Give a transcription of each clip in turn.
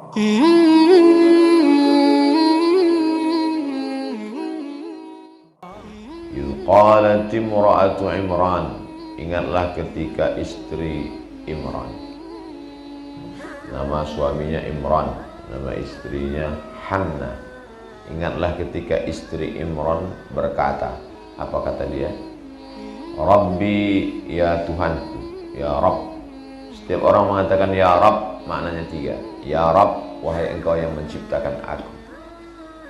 Qalat imra'atu Imran, ingatlah ketika istri Imran, nama suaminya Imran, nama istrinya Hanna. Ingatlah ketika istri Imran berkata, apa kata dia? Rabbi, ya Tuhanku, ya Rabb. Setiap orang mengatakan ya Rabb, maknanya tiga. Ya Rabb, wahai engkau yang menciptakan aku.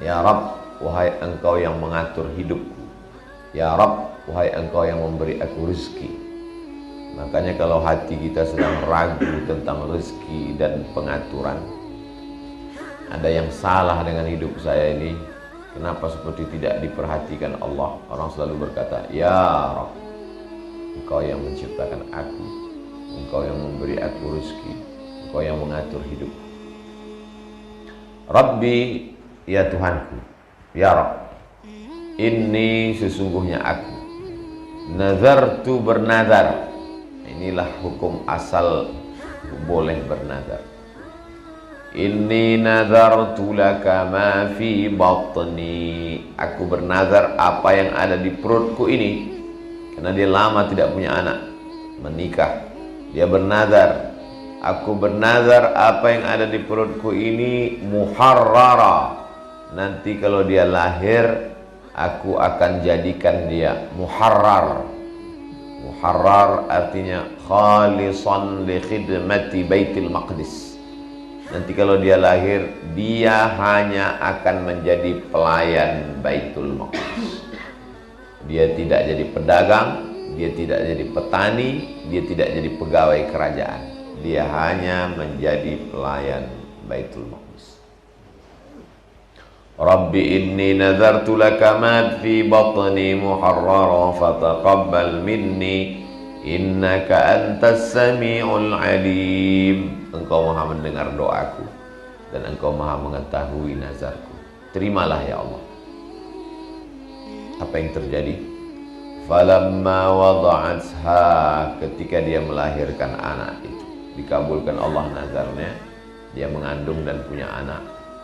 Ya Rabb, wahai engkau yang mengatur hidupku. Ya Rabb, wahai engkau yang memberi aku rezeki. Makanya kalau hati kita sedang ragu tentang rezeki dan pengaturan, ada yang salah dengan hidup saya ini, kenapa seperti tidak diperhatikan Allah? Orang selalu berkata, ya Rabb, engkau yang menciptakan aku, engkau yang memberi aku rezeki, engkau yang mengatur hidup. Rabbi, ya Tuhanku, ya Rabb, ini sesungguhnya aku nazartu, bernazar. Inilah hukum asal boleh bernazar. Inni nazartu laka ma fi batni. Aku bernazar apa yang ada di perutku ini. Karena dia lama tidak punya anak, menikah. Dia bernazar, aku bernazar apa yang ada di perutku ini muharrara. Nanti kalau dia lahir, aku akan jadikan dia muharrar. Muharrar artinya khalisan li khidmati Baitul Maqdis. Nanti kalau dia lahir, dia hanya akan menjadi pelayan Baitul Maqdis. Dia tidak jadi pedagang, dia tidak jadi petani, dia tidak jadi pegawai kerajaan. Dia hanya menjadi pelayan Baitul Maqdis. Rabbi inni nazartu laka ma fi batni muharrara fataqabbal minni innaka antas sami'ul alim. Engkau maha mendengar doaku dan engkau maha mengetahui nazarku. Terimalah ya Allah. Apa yang terjadi? Falamma wada'atha, ketika dia melahirkan anak itu, dikabulkan Allah nazarnya, dia mengandung dan punya anak.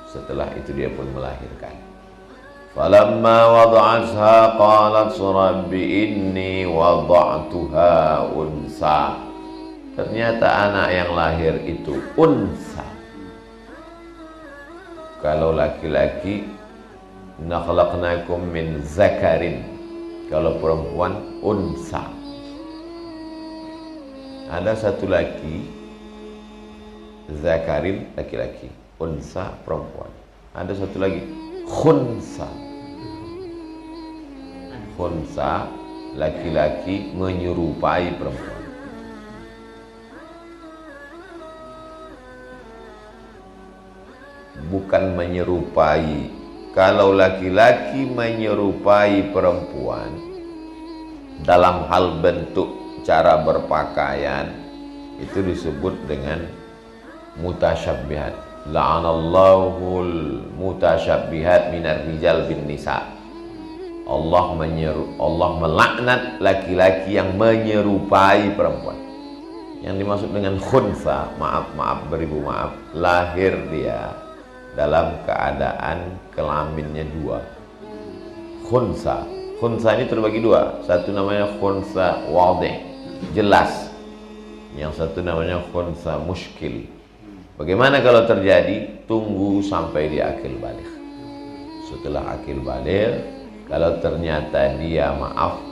Setelah itu dia pun melahirkan. Falamma wada'atha qalat rabbi inni wada'tuha unsa. Ternyata anak yang lahir itu unsa. Kalau laki-laki, nakhlaqnakum min zakarin. Kalau perempuan, unsa. Ada satu laki, zakarin laki-laki, unsa perempuan. Ada satu lagi, khunsa. Khunsa laki-laki menyerupai perempuan. Bukan menyerupai. Kalau laki-laki menyerupai perempuan dalam hal bentuk, cara berpakaian, itu disebut dengan mutasyabbihat. La'anallahul mutasyabbihat minar rijal bin nisa. Allah melaknat laki-laki yang menyerupai perempuan. Yang dimaksud dengan khunsa, maaf beribu maaf, lahir dia dalam keadaan kelaminnya dua. Khunsa ini terbagi dua. Satu namanya khunsa wadih, jelas. Yang satu namanya khunsa muskil. Bagaimana kalau terjadi? Tunggu sampai dia akil baligh. Setelah akil baligh, kalau ternyata dia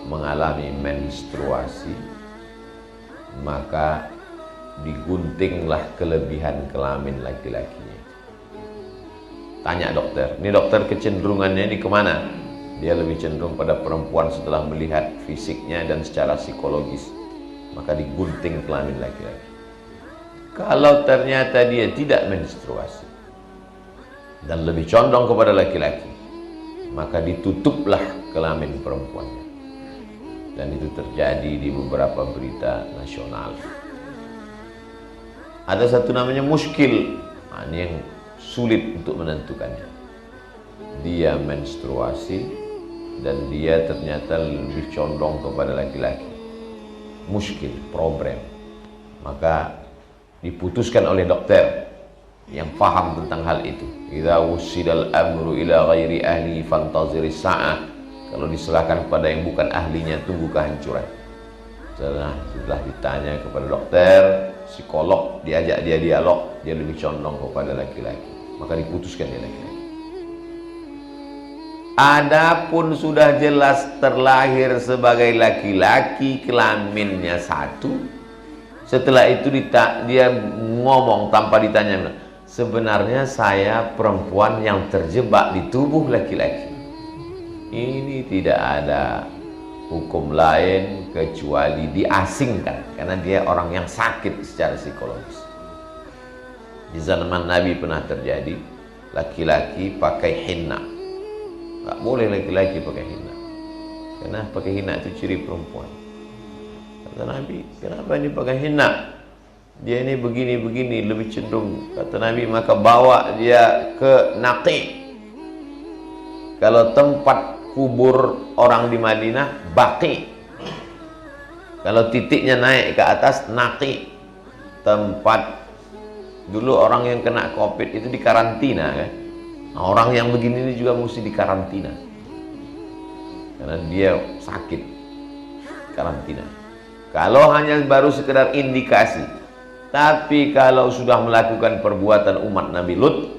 mengalami menstruasi, maka diguntinglah kelebihan kelamin laki-lakinya. Tanya dokter, ini dokter kecenderungannya ini kemana? Dia lebih cenderung pada perempuan setelah melihat fisiknya dan secara psikologis, maka digunting kelamin laki-laki. Kalau ternyata dia tidak menstruasi dan lebih condong kepada laki-laki, maka ditutuplah kelamin perempuannya. Dan itu terjadi di beberapa berita nasional. Ada satu namanya muskil, ini yang sulit untuk menentukannya. Dia menstruasi dan dia ternyata lebih condong kepada laki-laki. Muskil, problem. Maka diputuskan oleh dokter, yang paham tentang hal itu. Idza wusidal amru ila ghairi ahli fantaziri sa'ah. Kalau diserahkan kepada yang bukan ahlinya, tunggu kehancuran. Setelah ditanya kepada dokter, psikolog, diajak dia dialog, dia lebih condong kepada laki-laki, maka diputuskan dia laki-laki. Adapun sudah jelas terlahir sebagai laki-laki, kelaminnya satu, setelah itu dia ngomong tanpa ditanya, sebenarnya saya perempuan yang terjebak di tubuh laki-laki. Ini tidak ada hukum lain kecuali diasingkan, karena dia orang yang sakit secara psikologis. Di zaman Nabi pernah terjadi laki-laki pakai henna. Nggak boleh laki-laki pakai henna, karena pakai henna itu ciri perempuan. Kata Nabi, kenapa ini pakai henna? Dia ini begini-begini, lebih cenderung. Kata Nabi, maka bawa dia ke Naqi. Kalau tempat kubur orang di Madinah, Baqi. Kalau titiknya naik ke atas, Naqi. Tempat dulu orang yang kena COVID itu di karantina kan. Nah, orang yang begini ini juga mesti dikarantina karena dia sakit, karantina. Kalau hanya baru sekedar indikasi, tapi kalau sudah melakukan perbuatan umat Nabi Lut,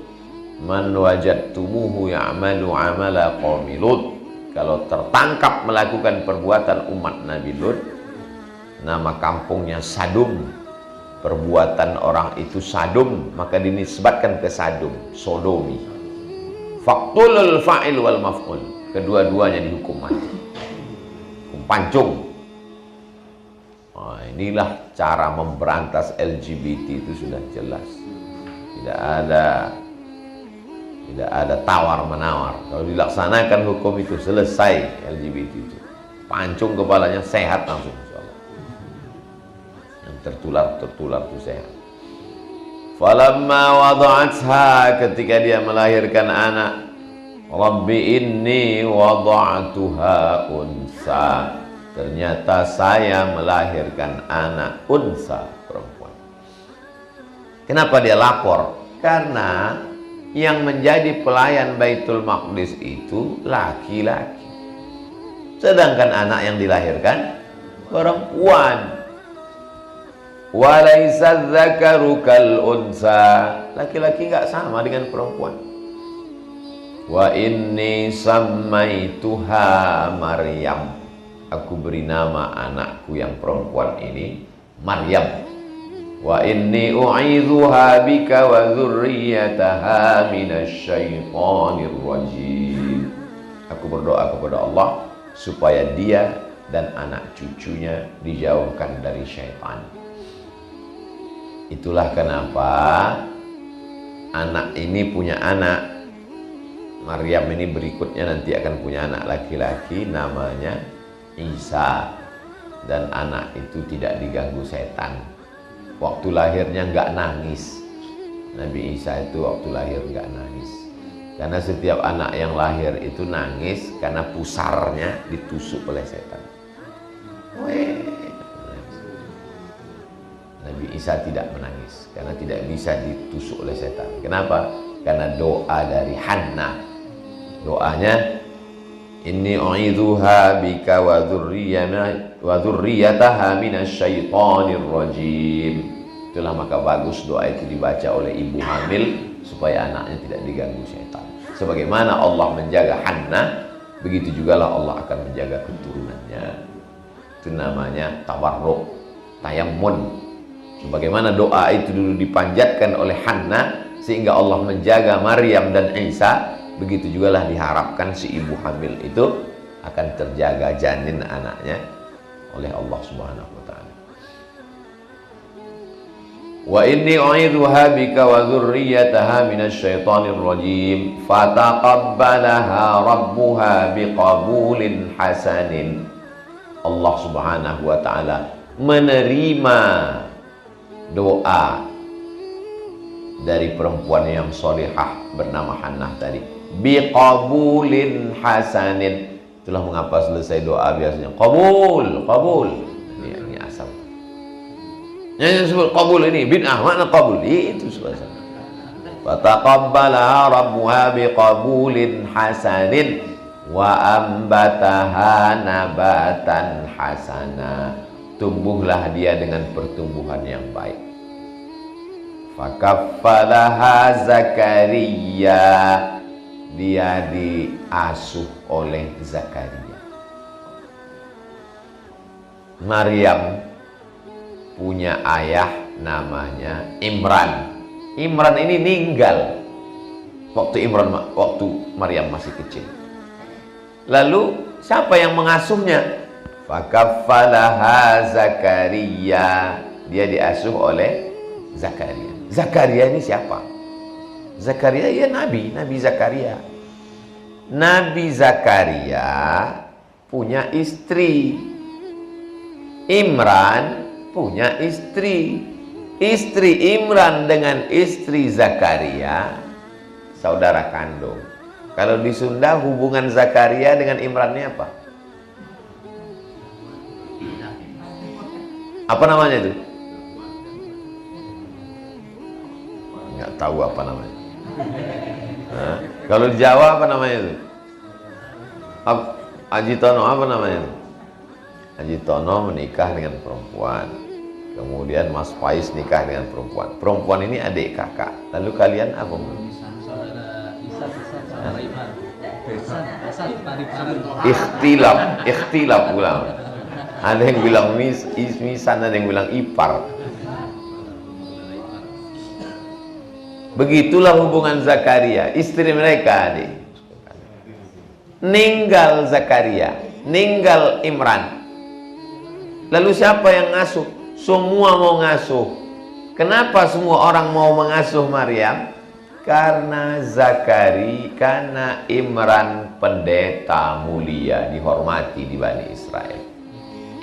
man wajadtumuhu ya'malu amala qaumi Lut, kalau tertangkap melakukan perbuatan umat Nabi Lut, nama kampungnya Sadum, perbuatan orang itu Sadum, maka dinisbatkan ke Sadum, Sodomi. Faqtulul fa'il wal maf'ul, kedua-duanya dihukum mati, hukum pancung. Nah, inilah cara memberantas LGBT itu sudah jelas. Tidak ada tawar-menawar. Kalau dilaksanakan hukum itu, selesai LGBT itu. Pancung kepalanya, sehat langsung insyaallah. Yang tertular itu sehat. Falamma wada'atha, ketika dia melahirkan anak, Rabbi inni wada'tuha unsa, ternyata saya melahirkan anak unsa, perempuan. Kenapa dia lapor? Karena yang menjadi pelayan Baitul Maqdis itu laki-laki, sedangkan anak yang dilahirkan perempuan. Walaisa dzakaru kal unsa, laki-laki enggak sama dengan perempuan. Wa inni sammaituha Maryam, aku beri nama anakku yang perempuan ini Maryam. Wa inni u'idzuha bika wa dzurriyyataha minasyaitonir rajim. Aku berdoa kepada Allah supaya dia dan anak cucunya dijauhkan dari syaitan. Itulah kenapa anak ini punya anak, Maryam ini berikutnya nanti akan punya anak laki-laki namanya Isa, dan anak itu tidak diganggu setan. Waktu lahirnya nggak nangis. Nabi Isa itu waktu lahir nggak nangis, karena setiap anak yang lahir itu nangis karena pusarnya ditusuk oleh setan. Nabi Isa tidak menangis karena tidak bisa ditusuk oleh setan. Kenapa? Karena doa dari Hannah. Doanya, inni u'idzuha bika wa dzurriyyataha minasyaitonir rajim. Itulah maka bagus doa itu dibaca oleh ibu hamil supaya anaknya tidak diganggu setan. Sebagaimana Allah menjaga Hannah, begitu jugalah Allah akan menjaga keturunannya. Itu namanya tawarruk, tayammun. Sebagaimana doa itu dulu dipanjatkan oleh Hannah sehingga Allah menjaga Maryam dan Isa, begitu jugalah diharapkan si ibu hamil itu akan terjaga janin anaknya oleh Allah Subhanahu wa taala. Wa inni u'idzuha bika wa dzurriyyataha minasyaitonir rajim fataqabbalaha rabbuha biqabulin hasanin. Allah Subhanahu wa taala menerima doa dari perempuan yang solihah bernama Hannah tadi, biqabulin hasanin. Itulah mengapa selesai doa biasanya qabul. Ini asal. Yang disebut qabul ini bid'ah, makna qabul itu suasana. Fataqabbalaha rabbuha biqabulin hasanin wa ambataha nabatan hasana. Tumbuhlah dia dengan pertumbuhan yang baik. Fakaffalaha Zakaria, dia diasuh oleh Zakaria. Maryam punya ayah namanya Imran. Imran ini meninggal waktu Maryam masih kecil. Lalu siapa yang mengasuhnya? Fakaffalaha Zakaria, dia diasuh oleh Zakaria. Zakaria ini siapa? Zakaria ya Nabi Zakaria. Nabi Zakaria punya istri. Imran punya istri. Istri Imran dengan istri Zakaria saudara kandung. Kalau di Sunda hubungan Zakaria dengan Imran ini apa? Apa namanya itu? Nggak tahu apa namanya. Nah, kalau di Jawa apa namanya itu? Haji Tono apa namanya itu? Haji Tono menikah dengan perempuan. Kemudian Mas Faiz nikah dengan perempuan. Perempuan ini adik kakak. Lalu kalian apa? Ikhtilaf ulang. Ada yang bilang misan, ada yang bilang ipar. Begitulah hubungan Zakaria, istri mereka adik. Ninggal Zakaria, ninggal Imran. Lalu siapa yang ngasuh? Semua mau ngasuh. Kenapa semua orang mau mengasuh Maryam? Karena karena Imran pendeta mulia, dihormati di Bani Israel.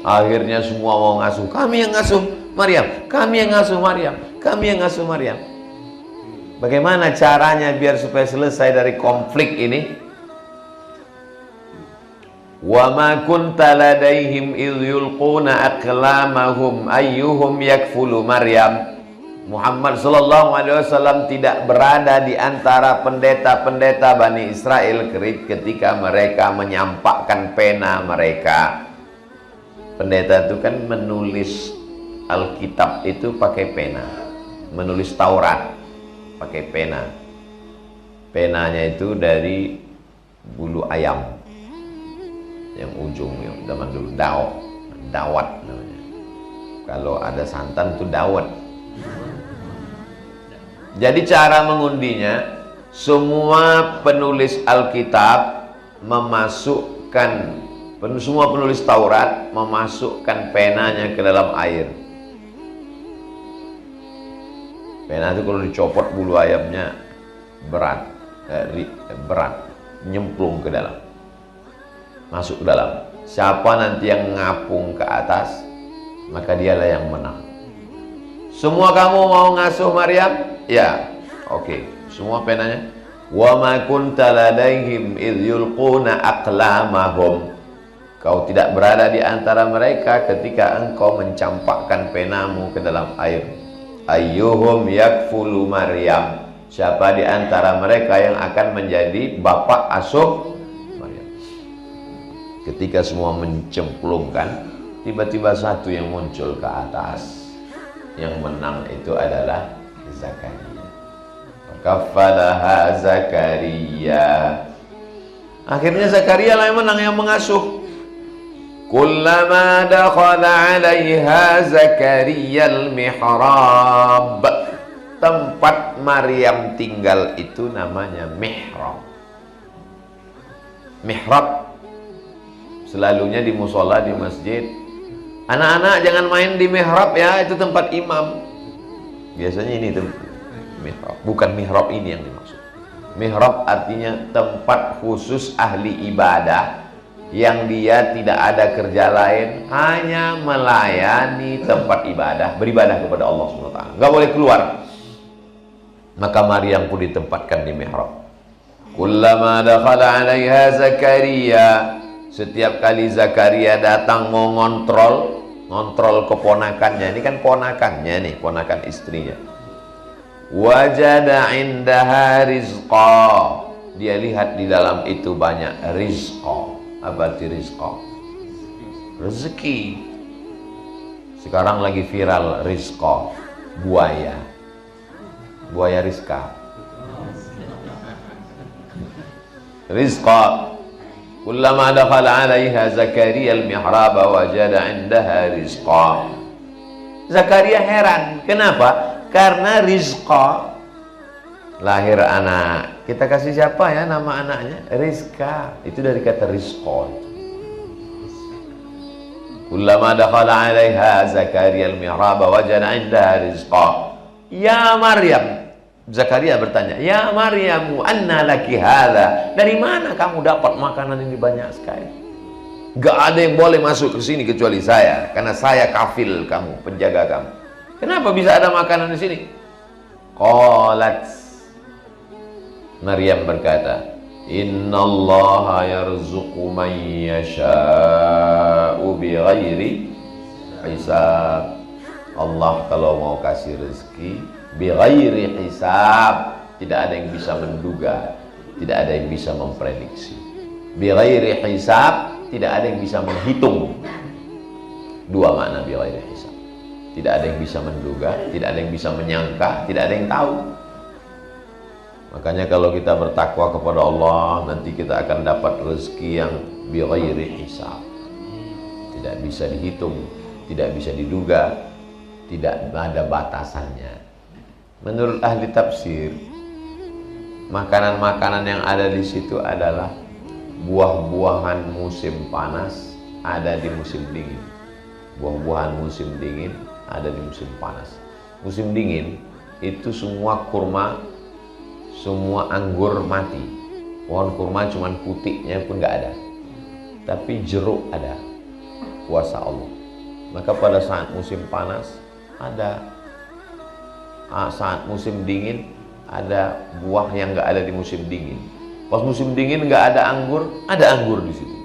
Akhirnya semua mau ngasuh. Kami yang ngasuh Maryam, kami yang ngasuh Maryam, kami yang ngasuh Maryam. Bagaimana caranya biar supaya selesai dari konflik ini? Wa ma kunta ladaihim idh yulquna aqlamahum ayyuhum yakfulu Maryam. Muhammad sallallahu alaihi wasallam tidak berada di antara pendeta-pendeta Bani Israel ketika mereka menyampakkan pena mereka. Pendeta itu kan menulis Alkitab itu pakai pena, menulis Taurat pakai pena. Penanya itu dari bulu ayam, yang ujungnya zaman dulu dawat namanya. Kalau ada santan itu dawat. Jadi cara mengundinya, semua penulis Alkitab memasukkan, semua penulis Taurat memasukkan penanya ke dalam air. Pena itu kalau dicopot bulu ayamnya berat, nyemplung ke dalam, masuk ke dalam. Siapa nanti yang ngapung ke atas, maka dialah yang menang. Semua kamu mau ngasuh Maryam? Ya, oke. Semua penanya. Wa ma kunta ladaihim idh yulquna aqlamahum. Kau tidak berada di antara mereka ketika engkau mencampakkan penamu ke dalam air. Ayyuhum yakfulu Maryam. Siapa di antara mereka yang akan menjadi bapak asuh Maryam? Ketika semua mencemplungkan, tiba-tiba satu yang muncul ke atas. Yang menang itu adalah Zakaria. Kaffalaha Zakaria. Akhirnya Zakaria lah yang menang, yang mengasuh. Kullama dakhala 'alaiha Zakaria al-mihrab. Tempat Maryam tinggal itu namanya mihrab. Mihrab selalunya di musola, di masjid. Anak-anak jangan main di mihrab ya, itu tempat imam. Biasanya ini tempat mihrab, bukan mihrab ini yang dimaksud. Mihrab artinya tempat khusus ahli ibadah yang dia tidak ada kerja lain, hanya melayani tempat ibadah, beribadah kepada Allah SWT. Nggak boleh keluar. Maka Maryam pun ditempatkan di mihrab. Kullama dakhala 'alaiha Zakaria. Setiap kali Zakaria datang mau ngontrol keponakannya. Ini kan ponakannya nih, ponakan istrinya. Wajada indaha rizqa. Dia lihat di dalam itu banyak rizqa. Apa itu rizqa? Rezeki. Sekarang lagi viral rizqa, buaya. Buaya rizqa. Rizqa. Kullama dakhala 'alaiha Zakaria al-mihrab wajada 'indaha rizqa. Zakaria heran, kenapa? Karena rizqa, lahir anak. Kita kasih siapa ya nama anaknya? Rizqa. Itu dari kata rizqa. Kullama dakhala 'alaiha Zakaria al-mihrab wajada 'indaha rizqa. Ya Maryam. Zakaria bertanya, "Ya Maryamu, anna laki hadza?" Dari mana kamu dapat makanan ini banyak sekali? Gak ada yang boleh masuk ke sini kecuali saya, karena saya kafil kamu, penjaga kamu. Kenapa bisa ada makanan di sini? Qalat, Maryam berkata, "Innallaha yarzuqu man yasha'u bighairi hisab." Allah kalau mau kasih rezeki bighairi hisab, tidak ada yang bisa menduga, tidak ada yang bisa memprediksi. Bighairi hisab, tidak ada yang bisa menghitung. Dua makna bighairi hisab. Tidak ada yang bisa menduga, tidak ada yang bisa menyangka, tidak ada yang tahu. Makanya kalau kita bertakwa kepada Allah, nanti kita akan dapat rezeki yang bighairi hisab. Tidak bisa dihitung, tidak bisa diduga, tidak ada batasannya. Menurut ahli tafsir, makanan-makanan yang ada di situ adalah buah-buahan musim panas ada di musim dingin. Buah-buahan musim dingin ada di musim panas. Musim dingin itu semua kurma, semua anggur mati. Pohon kurma cuman putiknya pun nggak ada. Tapi jeruk ada. Kuasa Allah. Maka pada saat musim panas ada, saat musim dingin ada buah yang nggak ada di musim dingin. Pas musim dingin nggak ada anggur di situ.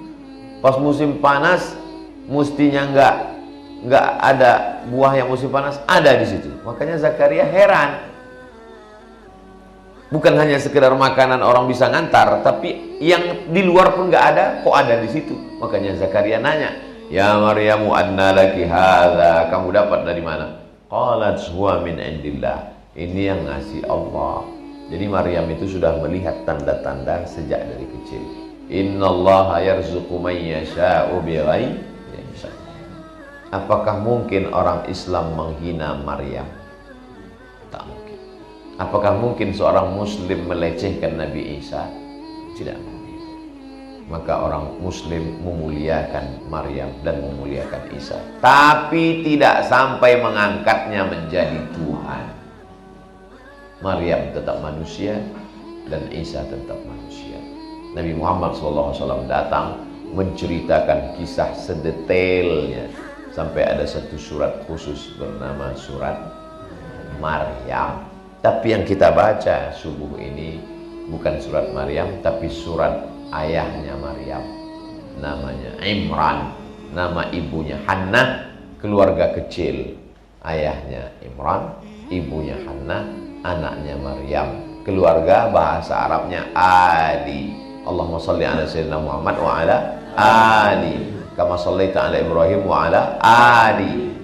Pas musim panas mestinya nggak ada buah yang musim panas, ada di situ. Makanya Zakaria heran. Bukan hanya sekedar makanan orang bisa ngantar, tapi yang di luar pun nggak ada, kok ada di situ. Makanya Zakaria nanya, "Ya Maryamu, anna laki hadza?" Kamu dapat dari mana? Qalat huwa min indillah. Ini yang ngasih Allah. Jadi Maryam itu sudah melihat tanda-tanda sejak dari kecil. Innallaha yarzuqu man yasha'u bighairi hisab. Apakah mungkin orang Islam menghina Maryam? Tak mungkin. Apakah mungkin seorang muslim melecehkan Nabi Isa? Tidak mungkin. Maka orang muslim memuliakan Maryam dan memuliakan Isa, tapi tidak sampai mengangkatnya menjadi Tuhan. Maryam tetap manusia dan Isa tetap manusia. Nabi Muhammad SAW datang menceritakan kisah sedetailnya, sampai ada satu surat khusus bernama surat Maryam. Tapi yang kita baca subuh ini bukan surat Maryam, tapi surat ayahnya Maryam, namanya Imran. Nama ibunya Hannah, keluarga kecil. Ayahnya Imran, ibunya Hannah, anaknya Maryam. Keluarga bahasa Arabnya Ali. Allahumma sholli ala sayyidina Muhammad wa ala Ali kama shallaita ala Ibrahim wa ala Ali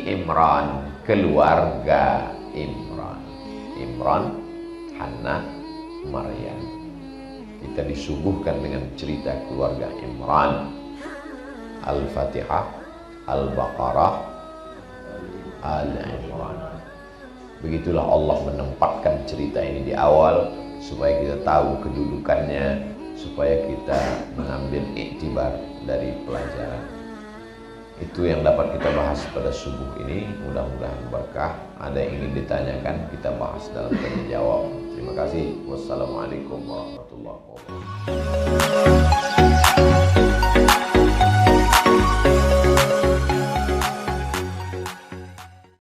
Imran, keluarga Imran. Imran, Hannah, Maryam. Kita disuguhkan dengan cerita keluarga Imran. Al-Fatihah, Al-Baqarah, Al-Imran. Begitulah Allah menempatkan cerita ini di awal, supaya kita tahu kedudukannya, supaya kita mengambil iktibar dari pelajaran. Itu yang dapat kita bahas pada subuh ini. Mudah-mudahan berkah. Ada yang ingin ditanyakan, kita bahas dalam tanya jawab. Terima kasih. Wassalamualaikum warahmatullahi wabarakatuh.